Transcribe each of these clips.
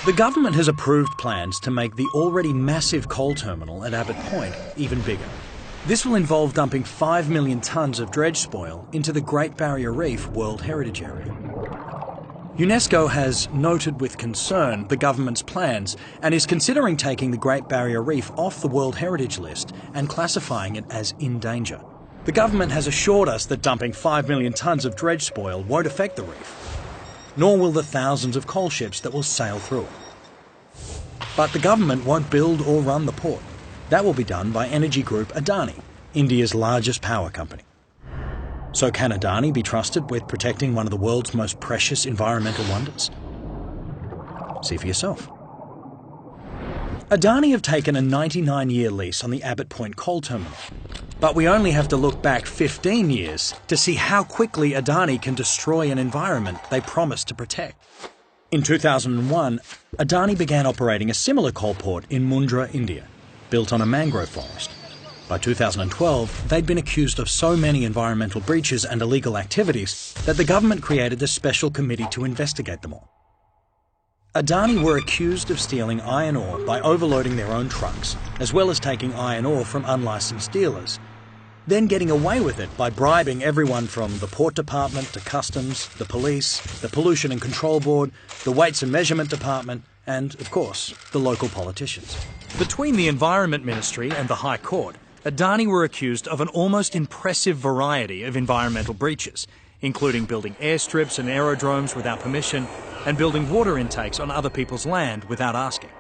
The government has approved plans to make the already massive coal terminal at Abbott Point even bigger. This will involve dumping 5 million tonnes of dredge spoil into the Great Barrier Reef World Heritage Area. UNESCO has noted with concern the government's plans and is considering taking the Great Barrier Reef off the World Heritage List and classifying it as in danger. The government has assured us that dumping 5 million tonnes of dredge spoil won't affect the reef, nor will the thousands of coal ships that will sail through it. But the government won't build or run the port. That will be done by energy group Adani, India's largest power company. So can Adani be trusted with protecting one of the world's most precious environmental wonders? See for yourself. Adani have taken a 99-year lease on the Abbott Point coal terminal. But we only have to look back 15 years to see how quickly Adani can destroy an environment they promised to protect. In 2001, Adani began operating a similar coal port in Mundra, India, built on a mangrove forest. By 2012, they'd been accused of so many environmental breaches and illegal activities that the government created a special committee to investigate them all. Adani were accused of stealing iron ore by overloading their own trucks, as well as taking iron ore from unlicensed dealers, then getting away with it by bribing everyone from the Port Department to Customs, the police, the Pollution and Control Board, the Weights and Measurement Department, and, of course, the local politicians. Between the Environment Ministry and the High Court, Adani were accused of an almost impressive variety of environmental breaches, including building airstrips and aerodromes without permission and building water intakes on other people's land without asking.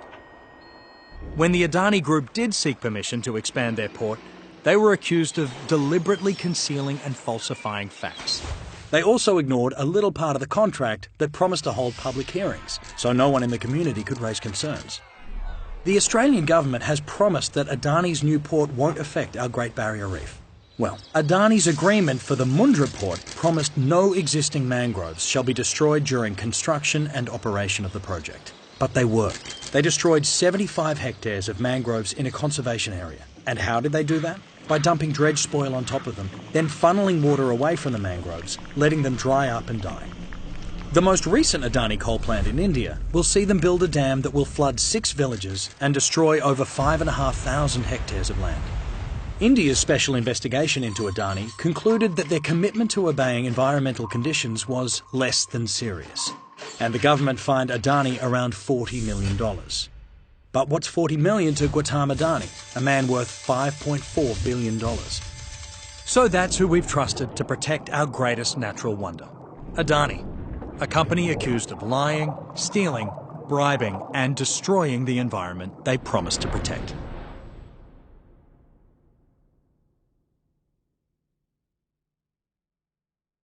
When the Adani Group did seek permission to expand their port, they were accused of deliberately concealing and falsifying facts. They also ignored a little part of the contract that promised to hold public hearings, so no one in the community could raise concerns. The Australian government has promised that Adani's new port won't affect our Great Barrier Reef. Well, Adani's agreement for the Mundra port promised no existing mangroves shall be destroyed during construction and operation of the project. But they were. They destroyed 75 hectares of mangroves in a conservation area. And how did they do that? By dumping dredge spoil on top of them, then funneling water away from the mangroves, letting them dry up and die. The most recent Adani coal plant in India will see them build a dam that will flood 6 villages and destroy over 5,500 hectares of land. India's special investigation into Adani concluded that their commitment to obeying environmental conditions was less than serious, and the government fined Adani around $40 million. But what's $40 million to Gautam Adani, a man worth $5.4 billion? So that's who we've trusted to protect our greatest natural wonder, Adani, a company accused of lying, stealing, bribing, and destroying the environment they promised to protect.